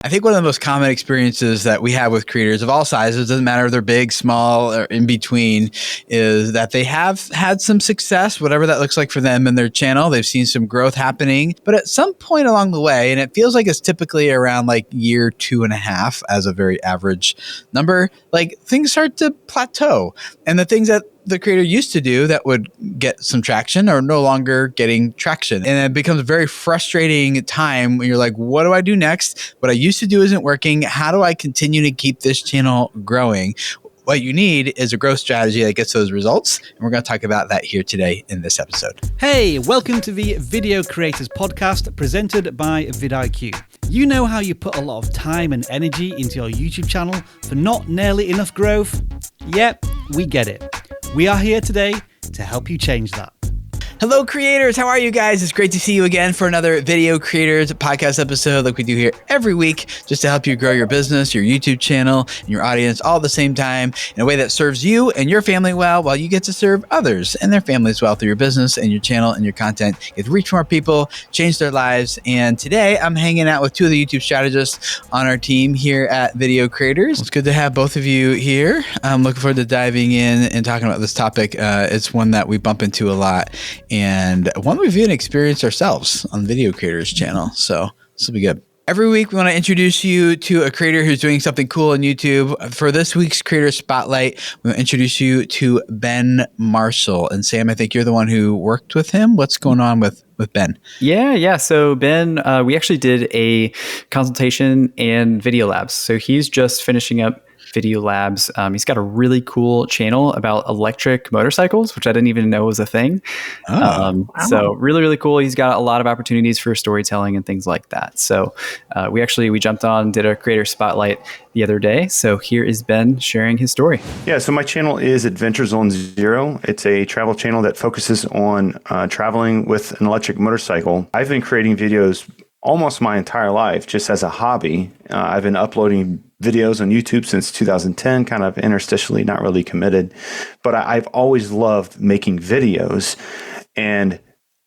I think one of the most common experiences that we have with creators of all sizes, doesn't matter if they're big, small, or in between, is that they have had some success, whatever that looks like for them and their channel. They've seen some growth happening, but at some point along the way, and it feels like it's typically around like year 2.5 as a very average number, like things start to plateau. And the things that the creator used to do that would get some traction are no longer getting traction. And it becomes a very frustrating time when you're like, what do I do next? What I used to do isn't working. How do I continue to keep this channel growing? What you need is a growth strategy that gets those results. And we're going to talk about that here today in this episode. Hey, welcome to the Video Creators Podcast presented by vidIQ. You know how you put a lot of time and energy into your YouTube channel for not nearly enough growth? Yep, we get it. We are here today to help you change that. Hello, creators. How are you guys? It's great to see you again for another Video Creators podcast episode like we do here every week, just to help you grow your business, your YouTube channel, and your audience all at the same time in a way that serves you and your family well, while you get to serve others and their families well through your business and your channel and your content. Get to reach more people, change their lives. And today I'm hanging out with two of the YouTube strategists on our team here at Video Creators. It's good to have both of you here. I'm looking forward to diving in and talking about this topic. It's one that we bump into a lot, and one we've even experienced ourselves on Video Creators channel. So this will be good. Every week, we want to introduce you to a creator who's doing something cool on YouTube. For this week's Creator Spotlight, we want to introduce you to Ben Marshall. And Sam, I think you're the one who worked with him. What's going on with Ben? Yeah. So Ben, we actually did a consultation and video labs. So he's just finishing up video labs. He's got a really cool channel about electric motorcycles, which I didn't even know was a thing. Wow. So really, really cool. He's got a lot of opportunities for storytelling and things like that. So we jumped on, did a creator spotlight the other day. So here is Ben sharing his story. Yeah, so my channel is Adventure Zone Zero. It's a travel channel that focuses on traveling with an electric motorcycle. I've been creating videos almost my entire life just as a hobby. I've been uploading videos on YouTube since 2010, kind of interstitially, not really committed. But I've always loved making videos. And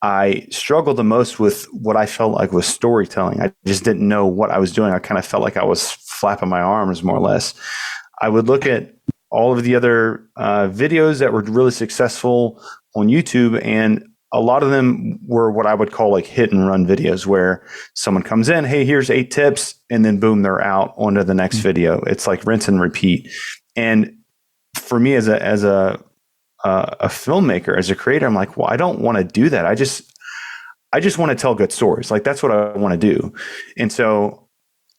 I struggled the most with what I felt like was storytelling. I just didn't know what I was doing. I kind of felt like I was flapping my arms, more or less. I would look at all of the other videos that were really successful on YouTube, and a lot of them were what I would call like hit and run videos, where someone comes in, hey, here's 8 tips, and then boom, they're out onto the next video. It's like rinse and repeat. And for me as a filmmaker, as a creator, I'm like, well, I don't want to do that. I just want to tell good stories. Like that's what I want to do. And so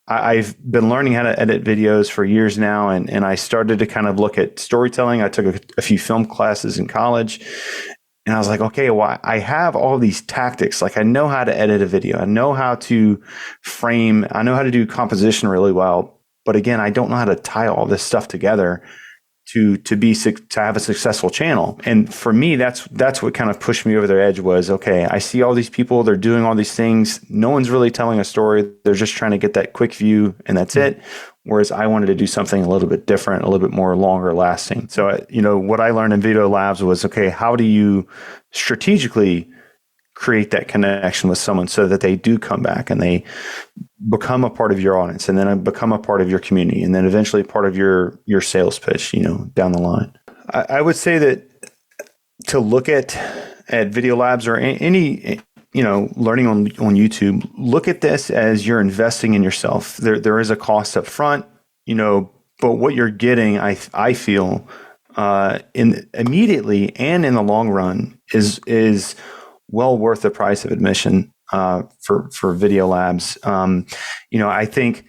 I've been learning how to edit videos for years now, and I started to kind of look at storytelling. I took a few film classes in college. And I was like, okay, well, I have all these tactics. Like I know how to edit a video. I know how to frame. I know how to do composition really well. But again, I don't know how to tie all this stuff together to have a successful channel. And for me, that's what kind of pushed me over the edge was, okay, I see all these people, they're doing all these things. No one's really telling a story. They're just trying to get that quick view and that's it. Whereas I wanted to do something a little bit different, a little bit more longer lasting. So, what I learned in video labs was, okay, how do you strategically create that connection with someone so that they do come back and they become a part of your audience, and then become a part of your community, and then eventually part of your sales pitch, down the line. I would say that to look at video labs or any learning on YouTube, look at this as you're investing in yourself. There is a cost up front, but what you're getting, I feel, immediately and in the long run is well worth the price of admission for video labs. I think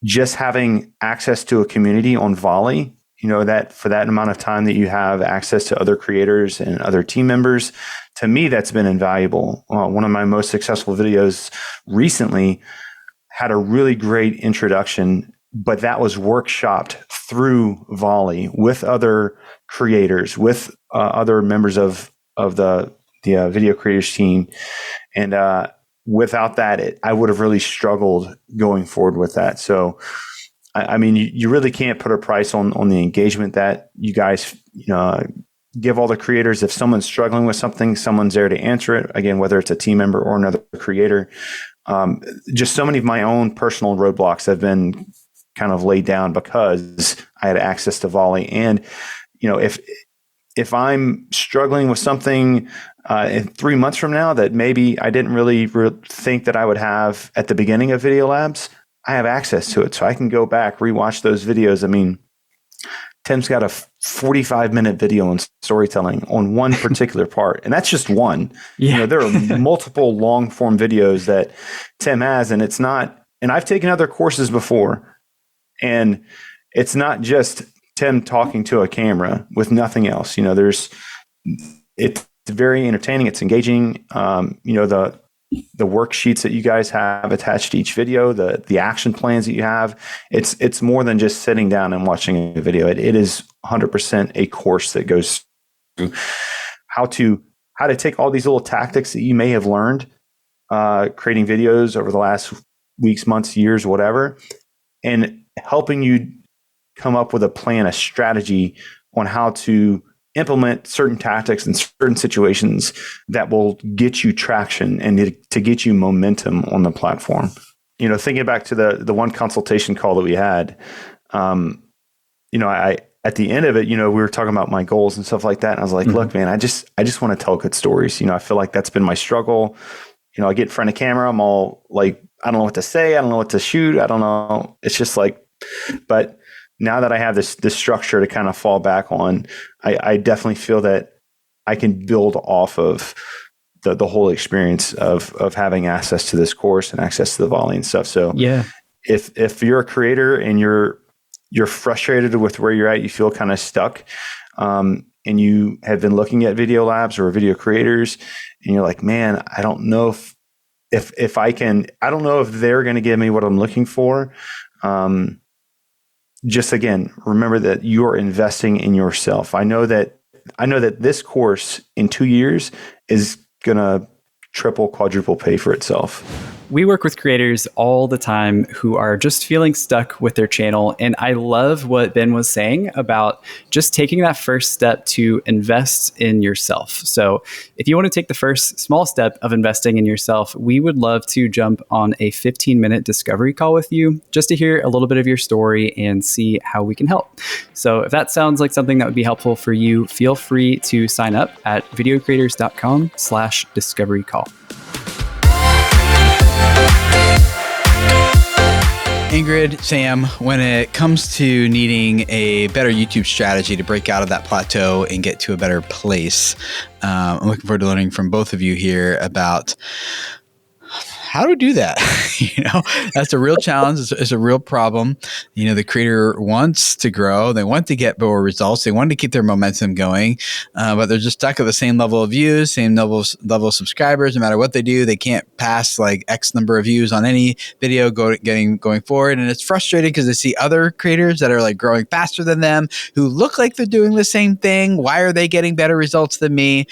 just having access to a community on Volley, that for that amount of time that you have access to other creators and other team members, to me, that's been invaluable. One of my most successful videos recently had a really great introduction, but that was workshopped through Volley with other creators, with other members of the video creators team. And without that, I would have really struggled going forward with that. So, you really can't put a price on the engagement that you guys, give all the creators. If someone's struggling with something, someone's there to answer it. Again, whether it's a team member or another creator. just so many of my own personal roadblocks have been kind of laid down because I had access to Volley. And, if I'm struggling with something in 3 months from now that maybe I didn't really think that I would have at the beginning of Video Labs, I have access to it. So I can go back, rewatch those videos. I mean, Tim's got a 45-minute video on storytelling on one particular part, and that's just one. Yeah. There are multiple long-form videos that Tim has, and it's not. And I've taken other courses before, and it's not just Tim talking to a camera with nothing else. It's very entertaining. It's engaging. The worksheets that you guys have attached to each video, the action plans that you have, it's more than just sitting down and watching a video. It is 100% a course that goes through how to take all these little tactics that you may have learned creating videos over the last weeks, months, years, whatever, and helping you come up with a plan, a strategy on how to implement certain tactics in certain situations that will get you traction and to get you momentum on the platform. Thinking back to the one consultation call that we had, I at the end of it, we were talking about my goals and stuff like that. And I was like, look, man, I just want to tell good stories. I feel like that's been my struggle. I get in front of camera, I'm all like, I don't know what to say. I don't know what to shoot. I don't know. It's just like, but now that I have this structure to kind of fall back on, I definitely feel that I can build off of the whole experience of having access to this course and access to the Volley and stuff. So yeah, if you're a creator and you're frustrated with where you're at, you feel kind of stuck, and you have been looking at video labs or video creators, and you're like, man, I don't know if I can. I don't know if they're going to give me what I'm looking for. Just again, remember that you are investing in yourself. I know that this course in 2 years is going to triple, quadruple pay for itself. We work with creators all the time who are just feeling stuck with their channel. And I love what Ben was saying about just taking that first step to invest in yourself. So if you want to take the first small step of investing in yourself, we would love to jump on a 15-minute discovery call with you just to hear a little bit of your story and see how we can help. So if that sounds like something that would be helpful for you, feel free to sign up at videocreators.com/discovery call. Ingrid, Sam, when it comes to needing a better YouTube strategy to break out of that plateau and get to a better place, I'm looking forward to learning from both of you here about how to do that. That's a real challenge. It's a real problem. The creator wants to grow. They want to get more results. They want to keep their momentum going, but they're just stuck at the same level of views, same level of subscribers. No matter what they do, they can't pass like X number of views on any video going forward. And it's frustrating because they see other creators that are like growing faster than them who look like they're doing the same thing. Why are they getting better results than me?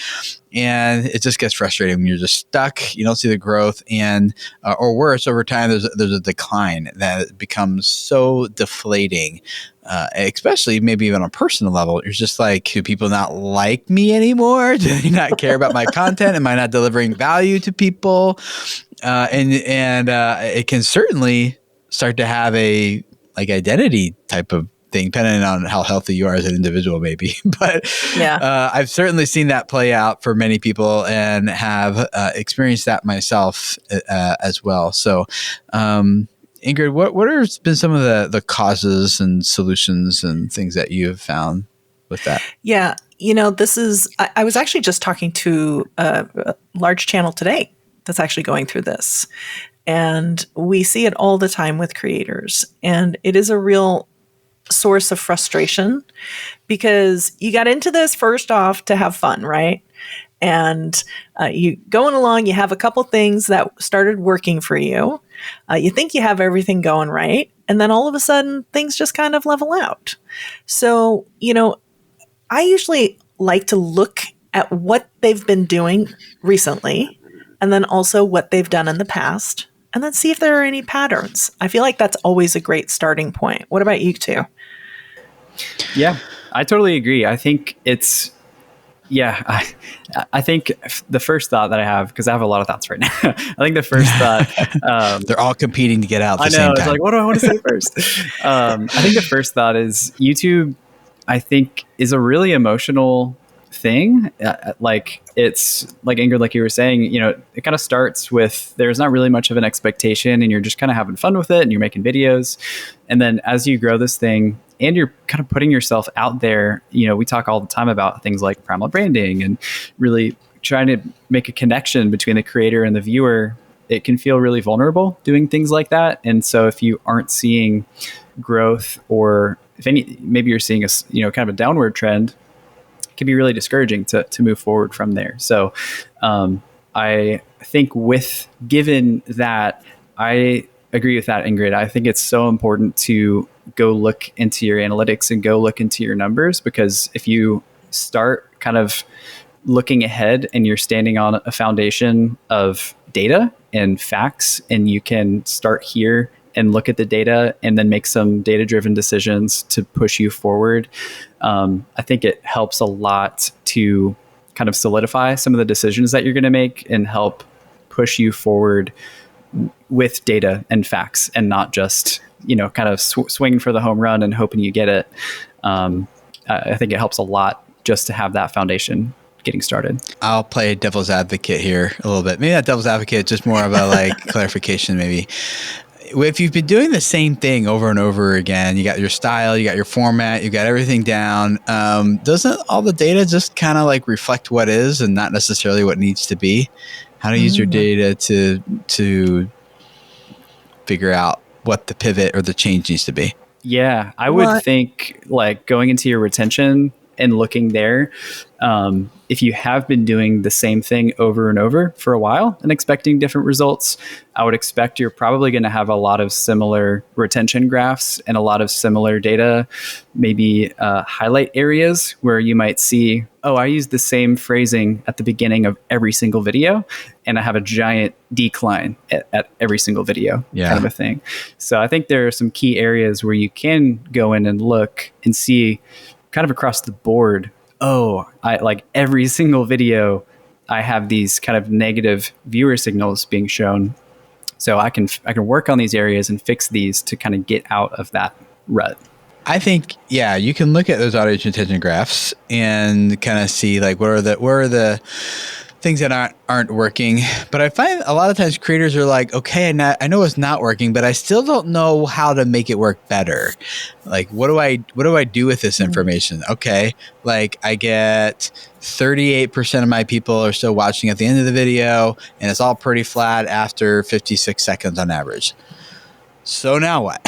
And it just gets frustrating when you're just stuck. You don't see the growth, and or worse, over time there's a decline that becomes so deflating. Especially maybe even on a personal level, you're just like, do people not like me anymore? Do they not care about my content? Am I not delivering value to people? And it can certainly start to have a like identity type of thing, depending on how healthy you are as an individual, maybe. But yeah, I've certainly seen that play out for many people and have experienced that myself as well. So, Ingrid, what have been some of the causes and solutions and things that you have found with that? Yeah, this is, I was actually just talking to a large channel today that's actually going through this. And we see it all the time with creators. And it is a real source of frustration because you got into this first off to have fun, right? And you going along, you have a couple things that started working for you. You think you have everything going right. And then all of a sudden things just kind of level out. So, I usually like to look at what they've been doing recently and then also what they've done in the past, and then see if there are any patterns. I feel like that's always a great starting point. What about you two? Yeah, I totally agree. I think it's Yeah, I think the first thought that I have, because I have a lot of thoughts right now. I think the first thought, They're all competing to get out at the I know, same it's time. like, what do I want to say first? I think the first thought is YouTube, I think, is a really emotional thing. Like, it's like, Ingrid, like you were saying, you know, it kind of starts with there's not really much of an expectation and you're just kind of having fun with it and you're making videos. And then as you grow this thing and you're kind of putting yourself out there, you know, we talk all the time about things like primal branding and really trying to make a connection between the creator and the viewer. It can feel really vulnerable doing things like that. And so if you aren't seeing growth, or if any, maybe you're seeing a, you know, kind of a downward trend, it can be really discouraging to move forward from there. So I think given that, I agree with that, Ingrid. I think it's so important to go look into your analytics and go look into your numbers, because if you start kind of looking ahead and you're standing on a foundation of data and facts, and you can start here and look at the data and then make some data-driven decisions to push you forward, I think it helps a lot to kind of solidify some of the decisions that you're going to make and help push you forward with data and facts, and not just, you know, kind of swinging for the home run and hoping you get it. I think it helps a lot just to have that foundation getting started. I'll play devil's advocate here a little bit. Maybe not devil's advocate, just more of a like clarification maybe. If you've been doing the same thing over and over again, you got your style, you got your format, you got everything down, doesn't all the data just kind of like reflect what is and not necessarily what needs to be? How to use your data to figure out what the pivot or the change needs to be? Yeah, I would think like going into your retention and looking there, if you have been doing the same thing over and over for a while and expecting different results, I would expect you're probably going to have a lot of similar retention graphs and a lot of similar data, maybe highlight areas where you might see, oh, I use the same phrasing at the beginning of every single video and I have a giant decline at every single video, kind of a thing. So I think there are some key areas where you can go in and look and see kind of across the board, oh, I like every single video, I have these kind of negative viewer signals being shown. So I can work on these areas and fix these to kind of get out of that rut. I think, yeah, you can look at those audience retention graphs and kind of see like where are the things that aren't working. But I find a lot of times creators are like, okay, I know it's not working, but I still don't know how to make it work better. Like, what do I do with this information? Okay, like I get 38% of my people are still watching at the end of the video, and it's all pretty flat after 56 seconds on average. So now what?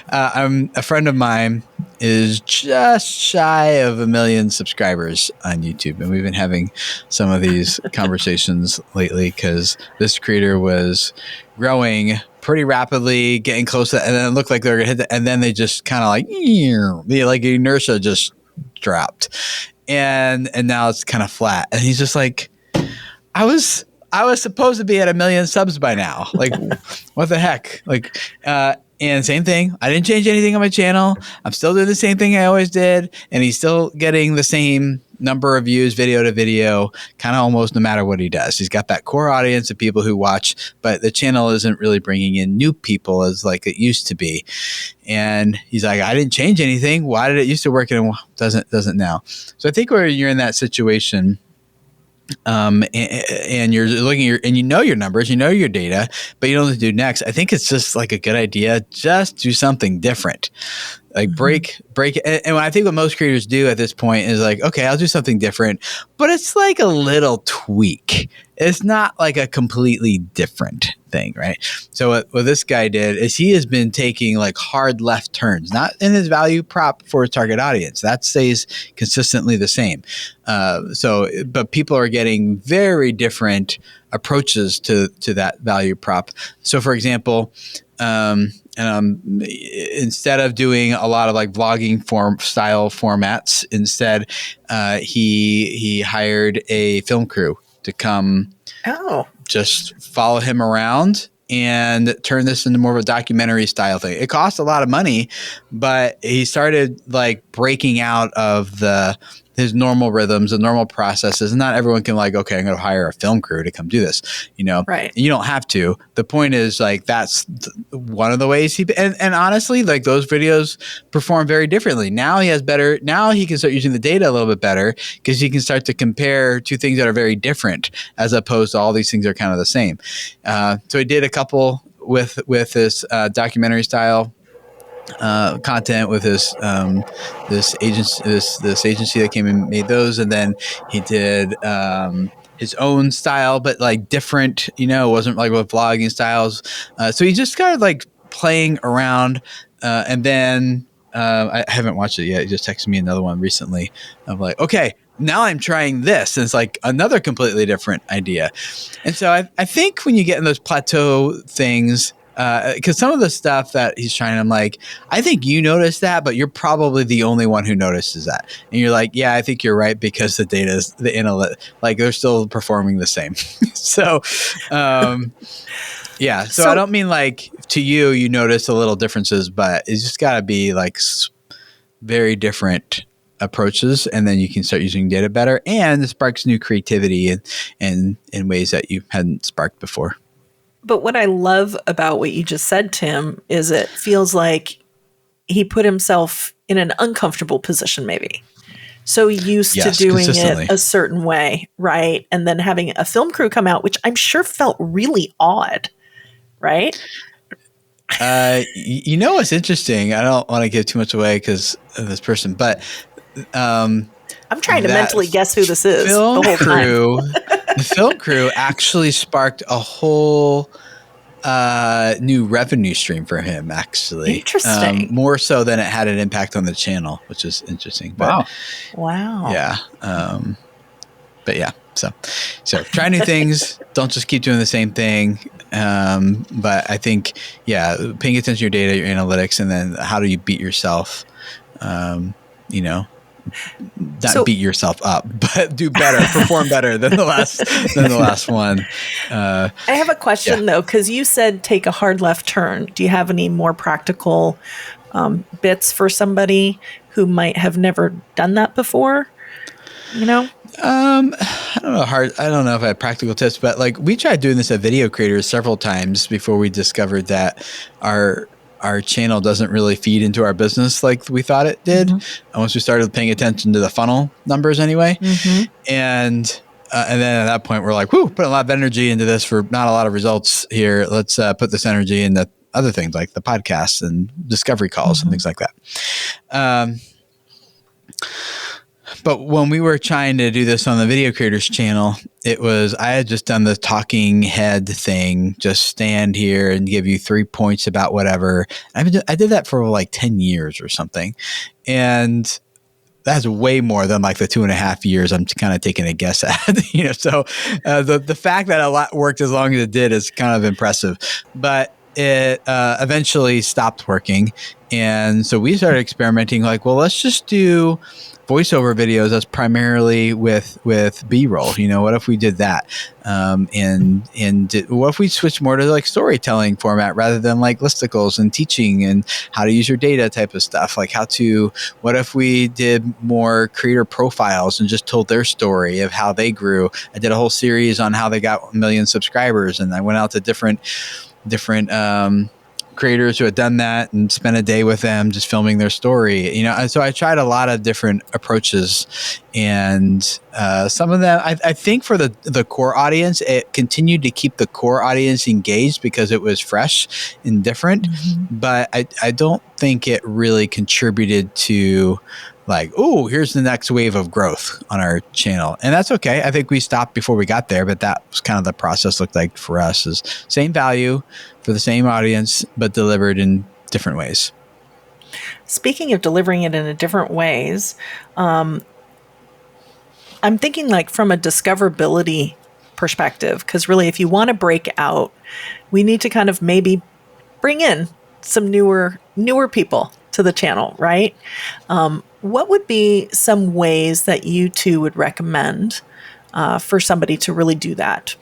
A friend of mine is just shy of 1 million subscribers on YouTube. And we've been having some of these conversations lately because this creator was growing pretty rapidly, getting close to, and then it looked like they were going to hit and then they just kind of like inertia just dropped. And now it's kind of flat. And he's just like, I was supposed to be at 1 million subs by now. Like, what the heck? Like, and same thing. I didn't change anything on my channel. I'm still doing the same thing I always did. And he's still getting the same number of views, video to video, kind of almost no matter what he does. He's got that core audience of people who watch, but the channel isn't really bringing in new people as like it used to be. And he's like, I didn't change anything. Why did it used to work and doesn't now? So I think where you're in that situation, and you're looking and you know your numbers, you know your data, but you don't know what to do next. I think it's just like a good idea. Just do something different. Like break it. And I think what most creators do at this point is like, okay, I'll do something different, but it's like a little tweak. It's not like a completely different thing, right? So what this guy did is he has been taking like hard left turns, not in his value prop for his target audience. That stays consistently the same. But people are getting very different approaches to that value prop. So for example, instead of doing a lot of like vlogging style formats, instead he hired a film crew to come just follow him around and turn this into more of a documentary style thing. It cost a lot of money, but he started like breaking out of his normal rhythms and normal processes. And not everyone can like, okay, I'm going to hire a film crew to come do this, Right. You don't have to. The point is like, that's one of the ways and honestly, like those videos perform very differently. Now he can start using the data a little bit better because he can start to compare two things that are very different as opposed to all these things are kind of the same. So he did a couple with this documentary style content with his this agency that came and made those, and then he did his own style, but like different. It wasn't like with vlogging styles. So he just kind of like playing around, and then I haven't watched it yet. He just texted me another one recently. I'm like, okay, now I'm trying this. And it's like another completely different idea. And so I think when you get in those plateau things, because some of the stuff that he's trying, I'm like, I think you noticed that, but you're probably the only one who notices that. And you're like, yeah, I think you're right because the data is like they're still performing the same. So, yeah. So I don't mean like to you notice the little differences, but it's just got to be like very different approaches, and then you can start using data better, and it sparks new creativity and in ways that you hadn't sparked before. But what I love about what you just said, Tim, is it feels like he put himself in an uncomfortable position, maybe. So used to doing it a certain way, right? And then having a film crew come out, which I'm sure felt really odd, right? What's interesting? I don't want to give too much away because of this person, but I'm trying to mentally guess who this is. The film crew actually sparked a whole new revenue stream for him, actually. Interesting. More so than it had an impact on the channel, which is interesting. But, wow. Yeah. But yeah, so try new things. Don't just keep doing the same thing. But I think, paying attention to your data, your analytics, and then how do you beat yourself, beat yourself up, but do better, perform better than the last one. I have a question though, because you said take a hard left turn. Do you have any more practical bits for somebody who might have never done that before? I don't know. I don't know if I have practical tips, but like we tried doing this at Video Creators several times before we discovered that our channel doesn't really feed into our business like we thought it did. Mm-hmm. And once we started paying attention to the funnel numbers anyway. Mm-hmm. And then at that point we're like, put a lot of energy into this for not a lot of results here. Let's put this energy into other things like the podcasts and discovery calls and things like that. But when we were trying to do this on the Video Creators channel, I had just done the talking head thing, just stand here and give you 3 points about whatever. I did that for like 10 years or something. And that's way more than like the 2.5 years I'm kind of taking a guess at, So the fact that a lot worked as long as it did is kind of impressive. But it eventually stopped working. And so we started experimenting like, well, let's just do voiceover videos that's primarily with B-roll. What if we did that? What if we switched more to like storytelling format rather than like listicles and teaching and how to use your data type of stuff? Like what if we did more creator profiles and just told their story of how they grew? I did a whole series on how they got 1 million subscribers, and I went out to different creators who had done that and spent a day with them just filming their story, so I tried a lot of different approaches, and some of them I think for the core audience, it continued to keep the core audience engaged because it was fresh and different. But I don't think it really contributed to like, oh, here's the next wave of growth on our channel. And that's okay. I think we stopped before we got there, but that was kind of the process looked like for us, is same value for the same audience, but delivered in different ways. Speaking of delivering it in different ways, I'm thinking like from a discoverability perspective, because really if you want to break out, we need to kind of maybe bring in some newer people to the channel, right? What would be some ways that you two would recommend for somebody to really do that?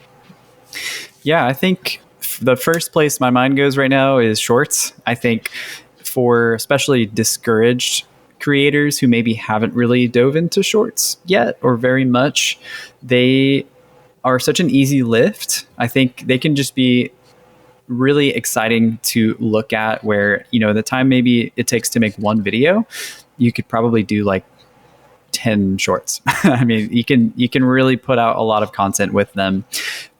Yeah, I think the first place my mind goes right now is shorts. I think for especially discouraged creators who maybe haven't really dove into shorts yet or very much, they are such an easy lift. I think they can just be really exciting to look at, where, the time maybe it takes to make one video, you could probably do like 10 shorts. I mean, you can really put out a lot of content with them.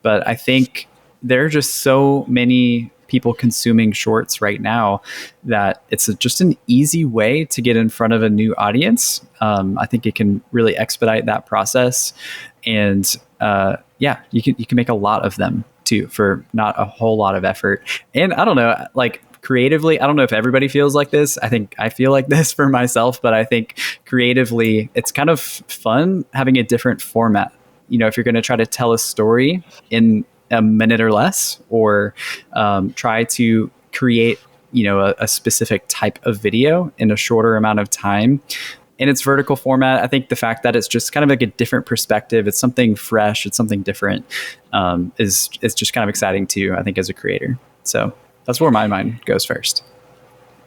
But I think there are just so many people consuming shorts right now that it's just an easy way to get in front of a new audience. I think it can really expedite that process. And you can make a lot of them too for not a whole lot of effort. And I don't know, like creatively, I don't know if everybody feels like this. I think I feel like this for myself, but I think creatively it's kind of fun having a different format. If you're going to try to tell a story in a minute or less, or try to create, a specific type of video in a shorter amount of time in its vertical format. I think the fact that it's just kind of like a different perspective, it's something fresh, it's something different, is just kind of exciting too, I think, as a creator. So that's where my mind goes first.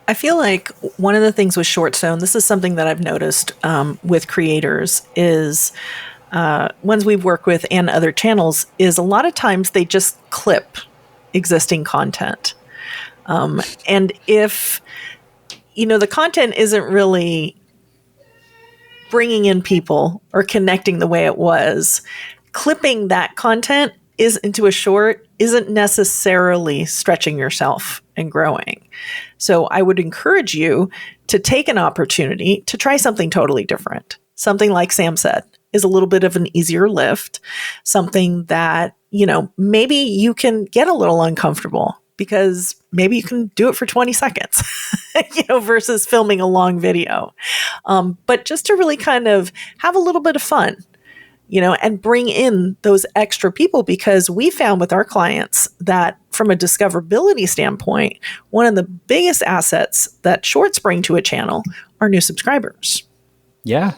I feel like one of the things with Short Zone, this is something that I've noticed with creators, is ones we've worked with and other channels, is a lot of times they just clip existing content. And if, the content isn't really bringing in people or connecting the way it was, clipping that content into a short isn't necessarily stretching yourself and growing. So I would encourage you to take an opportunity to try something totally different. Something like Sam said is a little bit of an easier lift, something that, maybe you can get a little uncomfortable because maybe you can do it for 20 seconds, versus filming a long video. But just to really kind of have a little bit of fun, and bring in those extra people, because we found with our clients that from a discoverability standpoint, one of the biggest assets that shorts bring to a channel are new subscribers. Yeah,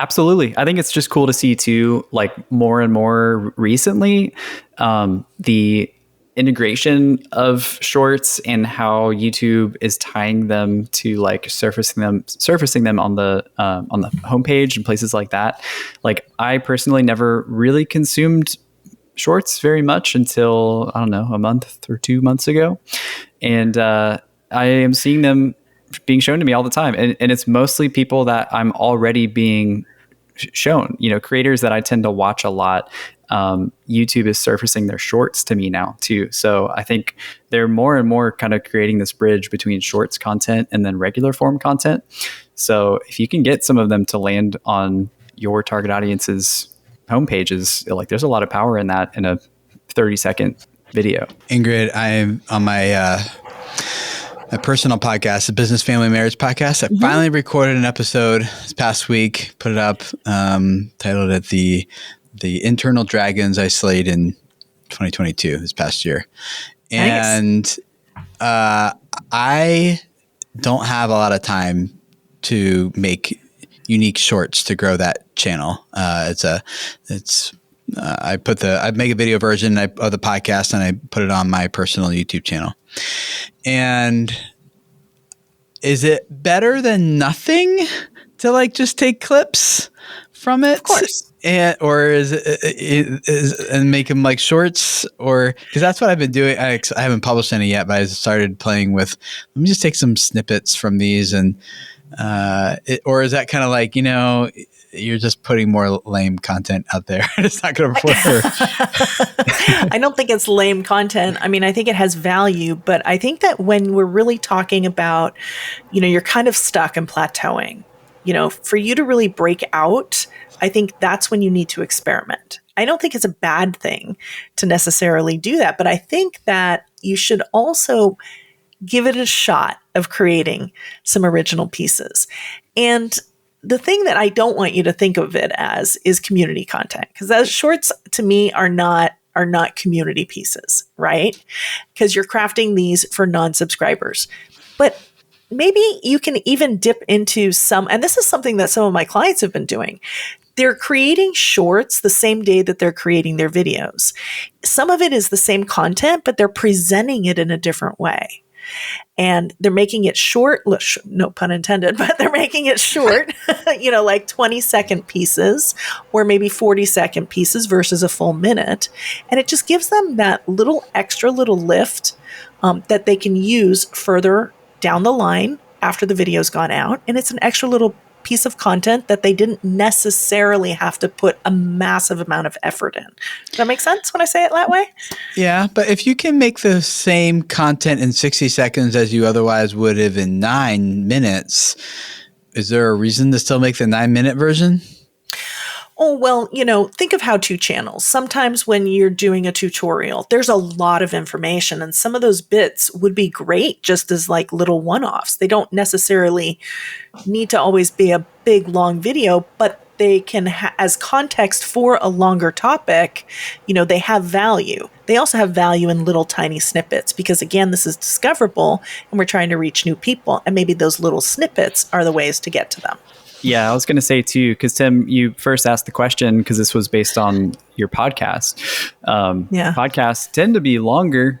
absolutely. I think it's just cool to see too, like more and more recently, the integration of shorts and how YouTube is tying them to like surfacing them on the homepage and places like that. Like I personally never really consumed shorts very much until, I don't know, a month or 2 months ago. And I am seeing them being shown to me all the time. And it's mostly people that I'm already being shown, creators that I tend to watch a lot. YouTube is surfacing their shorts to me now too. So I think they're more and more kind of creating this bridge between shorts content and then regular form content. So if you can get some of them to land on your target audience's homepages, like there's a lot of power in that in a 30-second video. Ingrid, I'm on my personal podcast, the Business Family Marriage Podcast. I finally recorded an episode this past week, put it up, titled it the Internal Dragons I Slayed in 2022, this past year. And I don't have a lot of time to make unique shorts to grow that channel. I make a video version of the podcast and I put it on my personal YouTube channel. And is it better than nothing to like just take clips from it? Of course. Or is it and make them like shorts, or because that's what I've been doing. I haven't published any yet, but I started playing with. Let me just take some snippets from these, and or is that kind of like you're just putting more lame content out there? It's not going to work. I don't think it's lame content. I mean, I think it has value, but I think that when we're really talking about, you're kind of stuck and plateauing. For you to really break out, I think that's when you need to experiment. I don't think it's a bad thing to necessarily do that, but I think that you should also give it a shot of creating some original pieces. And the thing that I don't want you to think of it as is community content, because those shorts to me are not community pieces, right? Because you're crafting these for non-subscribers. But maybe you can even dip into some, and this is something that some of my clients have been doing. They're creating shorts the same day that they're creating their videos. Some of it is the same content, but they're presenting it in a different way. and they're making it short, no pun intended, but they're making it short, like 20-second pieces or maybe 40-second pieces versus a full minute. And it just gives them that little extra little lift that they can use further down the line after the video's gone out. And it's an extra little piece of content that they didn't necessarily have to put a massive amount of effort in. Does that make sense when I say it that way? Yeah, but if you can make the same content in 60 seconds as you otherwise would have in 9 minutes, is there a reason to still make the 9-minute version? Oh, well, think of how-to channels. Sometimes when you're doing a tutorial, there's a lot of information, and some of those bits would be great just as like little one-offs. They don't necessarily need to always be a big, long video, but they can, as context for a longer topic, they have value. They also have value in little tiny snippets because, again, this is discoverable, and we're trying to reach new people, and maybe those little snippets are the ways to get to them. Yeah, I was going to say too, because Tim, you first asked the question because this was based on your podcast. Podcasts tend to be longer,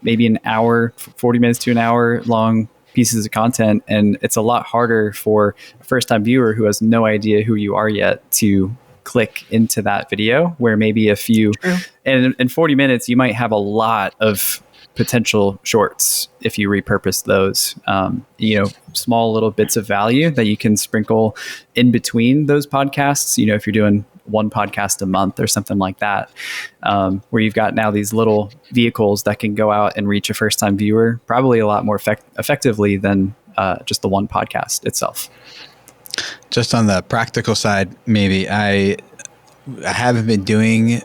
maybe an hour, 40 minutes to an hour long pieces of content. And it's a lot harder for a first-time viewer who has no idea who you are yet to click into that video, where maybe a few, and in 40 minutes, you might have a lot of potential shorts if you repurpose those, small little bits of value that you can sprinkle in between those podcasts. If you're doing one podcast a month or something like that, where you've got now these little vehicles that can go out and reach a first-time viewer probably a lot more effectively than just the one podcast itself. Just on the practical side, maybe I haven't been doing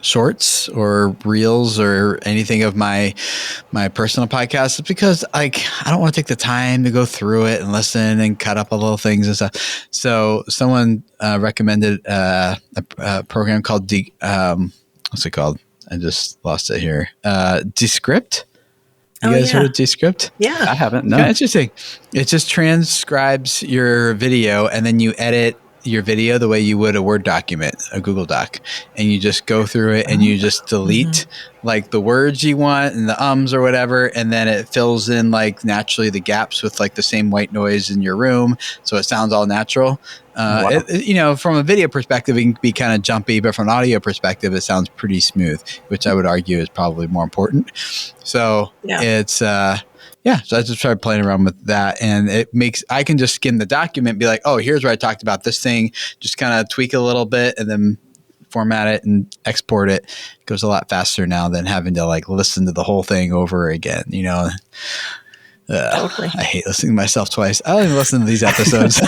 shorts or reels or anything of my personal podcast because I don't want to take the time to go through it and listen and cut up all little things and stuff. So someone recommended a program called what's it called? I just lost it here. Descript. You guys heard of Descript? Yeah. I haven't. No. Yeah, interesting. It just transcribes your video and then you edit your video the way you would a Word document, a Google Doc, and you just go through it and you just delete like the words you want and the ums or whatever, and then it fills in like naturally the gaps with like the same white noise in your room, so it sounds all natural. Wow. From a video perspective, it can be kind of jumpy, but from an audio perspective, it sounds pretty smooth, which I would argue is probably more important. So it's so I just started playing around with that, and I can just skim the document and be like, oh, here's where I talked about this thing, just kind of tweak it a little bit and then format it and export it. It goes a lot faster now than having to like listen to the whole thing over again, Totally. I hate listening to myself twice. I don't even listen to these episodes.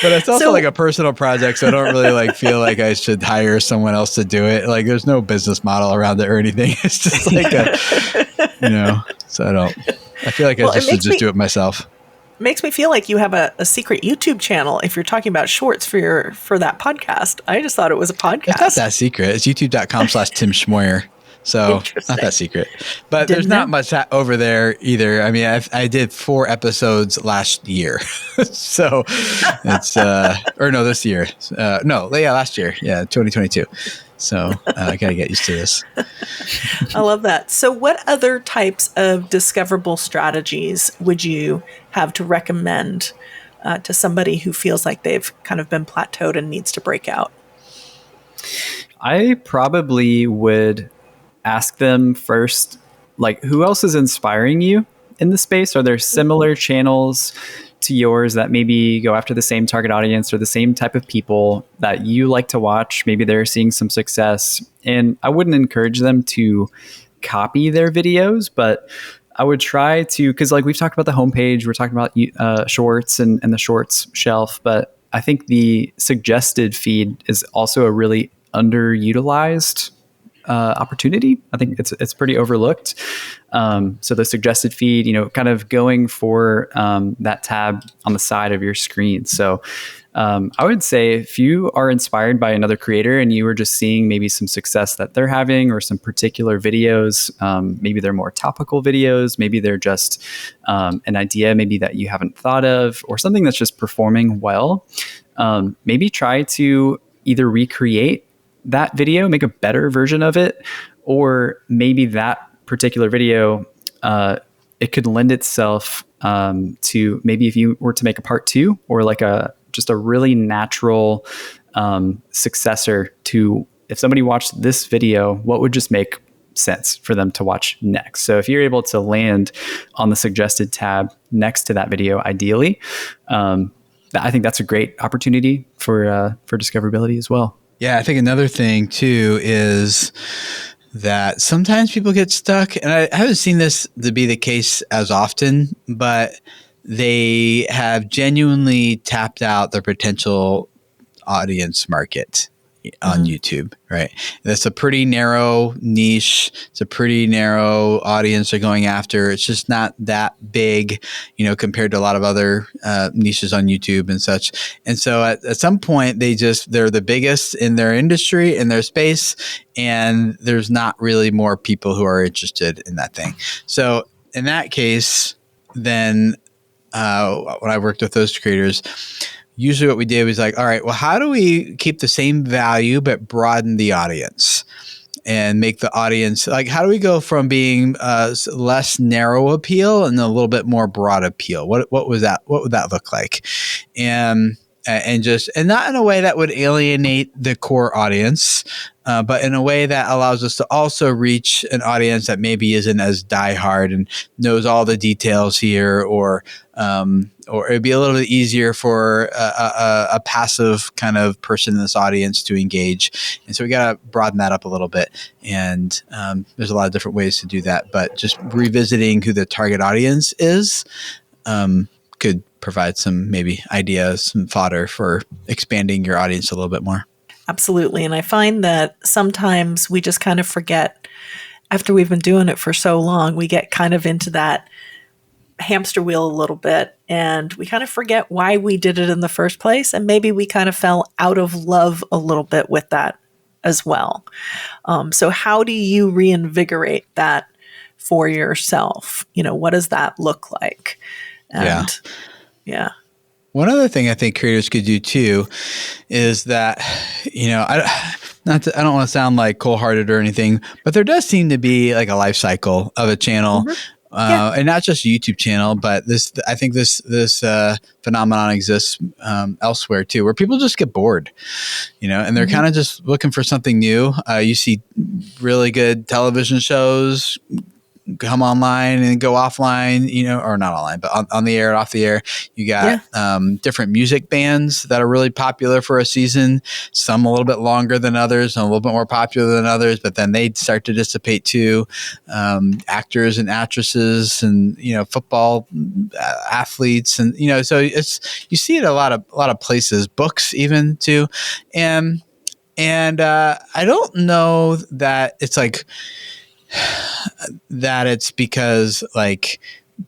But it's also like a personal project, so I don't really feel like I should hire someone else to do it. Like there's no business model around it or anything. It's just like so I feel like I should just do it myself. Makes me feel like you have a secret YouTube channel if you're talking about shorts for that podcast. I just thought it was a podcast. It's not that secret. It's youtube.com/Tim Schmoyer. So not that secret, but there's not much over there either. I mean, I did 4 episodes last year. So it's, this year. Last year. Yeah. 2022. So I got to get used to this. I love that. So what other types of discoverable strategies would you have to recommend to somebody who feels like they've kind of been plateaued and needs to break out? I probably would ask them first, who else is inspiring you in the space? Are there similar channels to yours that maybe go after the same target audience or the same type of people that you like to watch? Maybe they're seeing some success. And I wouldn't encourage them to copy their videos, but I would try to, because we've talked about the homepage, we're talking about shorts and the shorts shelf, but I think the suggested feed is also a really underutilized opportunity. I think it's pretty overlooked. So the suggested feed, kind of going for that tab on the side of your screen. So I would say if you are inspired by another creator and you are just seeing maybe some success that they're having or some particular videos, maybe they're more topical videos, maybe they're just an idea maybe that you haven't thought of or something that's just performing well, maybe try to either recreate that video, make a better version of it, or maybe that particular video, it could lend itself to maybe if you were to make a part 2 or like just a really natural successor to, if somebody watched this video, what would just make sense for them to watch next. So if you're able to land on the suggested tab next to that video, ideally, I think that's a great opportunity for discoverability as well. Yeah, I think another thing too is that sometimes people get stuck, and I haven't seen this to be the case as often, but they have genuinely tapped out their potential audience market on YouTube, right? That's a pretty narrow niche. It's a pretty narrow audience they're going after. It's just not that big, compared to a lot of other niches on YouTube and such. And so at some point, they're the biggest in their industry, in their space, and there's not really more people who are interested in that thing. So in that case, then when I worked with those creators, usually what we did was like, all right, well, how do we keep the same value but broaden the audience and make the audience, like, how do we go from being less narrow appeal and a little bit more broad appeal? What was that? What would that look like? And not in a way that would alienate the core audience, but in a way that allows us to also reach an audience that maybe isn't as diehard and knows all the details here, or it'd be a little bit easier for a passive kind of person in this audience to engage. And so we got to broaden that up a little bit. And there's a lot of different ways to do that, but just revisiting who the target audience is could provide some maybe ideas, some fodder for expanding your audience a little bit more. Absolutely. And I find that sometimes we just kind of forget, after we've been doing it for so long, we get kind of into that hamster wheel a little bit, and we kind of forget why we did it in the first place. And maybe we kind of fell out of love a little bit with that as well. So how do you reinvigorate that for yourself? What does that look like? And yeah. One other thing I think creators could do too is that, I don't want to sound like cold-hearted or anything, but there does seem to be like a life cycle of a channel. Mm-hmm. And not just a YouTube channel, but I think this phenomenon exists elsewhere too, where people just get bored, and they're kind of just looking for something new. You see really good television shows come online and go offline, or not online, but on the air and off the air. You got different music bands that are really popular for a season, some a little bit longer than others and a little bit more popular than others, but then they start to dissipate too. Actors and actresses and, football athletes. And, so you see it a lot of places, books even too. And I don't know that it's like, that it's because like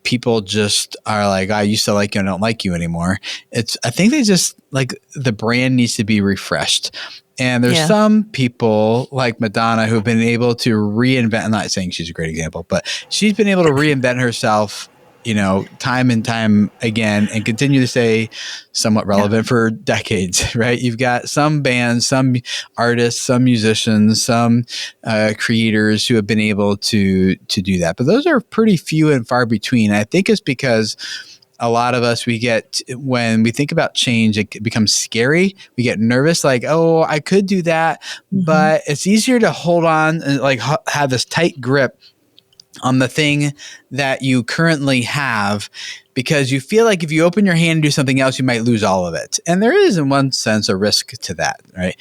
people just are like, I used to like you, I don't like you anymore. I think they just like the brand needs to be refreshed. And there's some people like Madonna who've been able to reinvent, I'm not saying she's a great example, but she's been able to reinvent herself, time and time again, and continue to stay somewhat relevant for decades, right? You've got some bands, some artists, some musicians, some creators who have been able to do that. But those are pretty few and far between. I think it's because a lot of us, when we think about change, it becomes scary. We get nervous, like, oh, I could do that. Mm-hmm. But it's easier to hold on and like have this tight grip on the thing that you currently have, because you feel like if you open your hand and do something else, you might lose all of it. And there is, in one sense, a risk to that, right?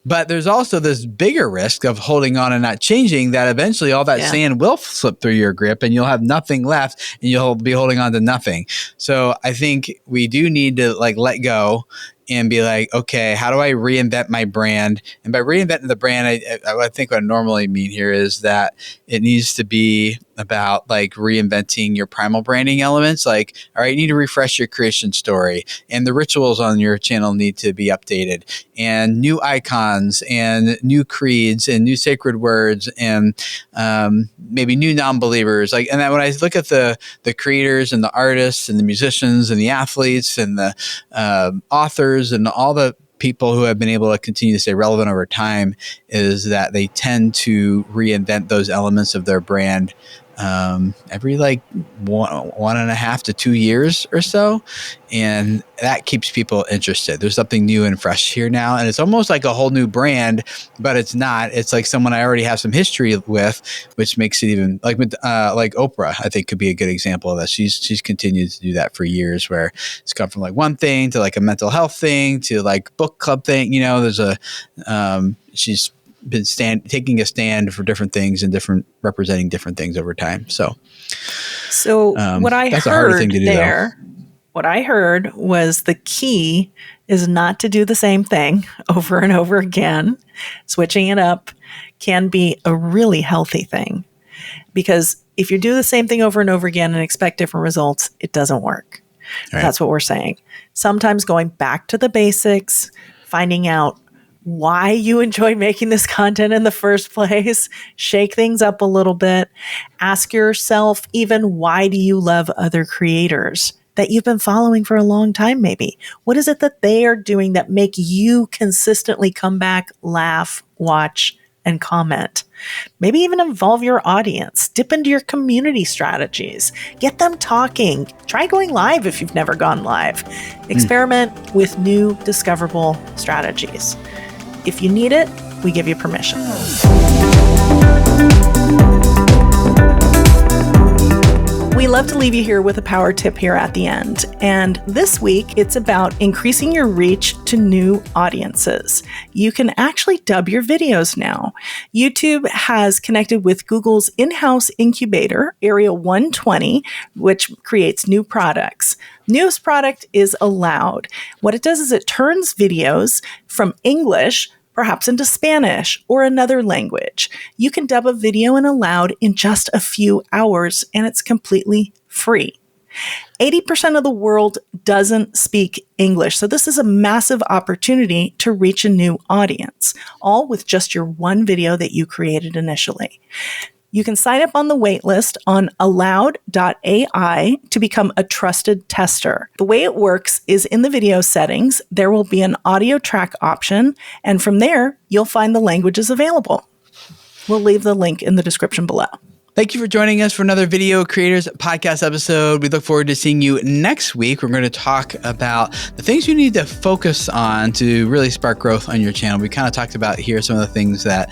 But there's also this bigger risk of holding on and not changing, that eventually all that sand will slip through your grip and you'll have nothing left and you'll be holding on to nothing. So I think we do need to like let go and be like, okay, how do I reinvent my brand? And by reinventing the brand, I think what I normally mean here is that it needs to be about like reinventing your primal branding elements. Like, all right, you need to refresh your creation story, and the rituals on your channel need to be updated, and new icons and new creeds and new sacred words and maybe new non-believers. Like, and then when I look at the creators and the artists and the musicians and the athletes and the authors and all the people who have been able to continue to stay relevant over time is that they tend to reinvent those elements of their brand every like 1.5 to 2 years or so. And that keeps people interested. There's something new and fresh here now. And it's almost like a whole new brand, but it's not. It's like someone I already have some history with, which makes it even like Oprah, I think could be a good example of that. She's continued to do that for years, where it's come from like one thing to like a mental health thing to like book club thing. You know, there's she's been taking a stand for different things and representing different things over time. So what I that's a harder heard thing to do there, what I heard was the key is not to do the same thing over and over again. Switching it up can be a really healthy thing, because if you do the same thing over and over again and expect different results, it doesn't work. Right. That's what we're saying. Sometimes going back to the basics, finding out why you enjoy making this content in the first place, shake things up a little bit, ask yourself even, why do you love other creators that you've been following for a long time maybe? What is it that they are doing that make you consistently come back, laugh, watch, and comment? Maybe even involve your audience, dip into your community strategies, get them talking, try going live if you've never gone live, experiment with new discoverable strategies. If you need it, we give you permission. We love to leave you here with a power tip here at the end. And this week, it's about increasing your reach to new audiences. You can actually dub your videos now. YouTube has connected with Google's in-house incubator, Area 120, which creates new products. Newest product is Allowed. What it does is it turns videos from English perhaps into Spanish or another language. You can dub a video in Allowed in just a few hours, and it's completely free. 80% of the world doesn't speak English, so this is a massive opportunity to reach a new audience, all with just your one video that you created initially. You can sign up on the waitlist on allowed.ai to become a trusted tester. The way it works is in the video settings, there will be an audio track option, and from there, you'll find the languages available. We'll leave the link in the description below. Thank you for joining us for another Video Creators Podcast episode. We look forward to seeing you next week. We're going to talk about the things you need to focus on to really spark growth on your channel. We kind of talked about here some of the things that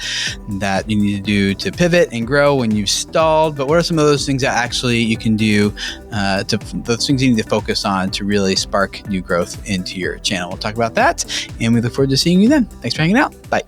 you need to do to pivot and grow when you've stalled. But what are some of those things that actually you can do those things you need to focus on to really spark new growth into your channel? We'll talk about that, and we look forward to seeing you then. Thanks for hanging out. Bye.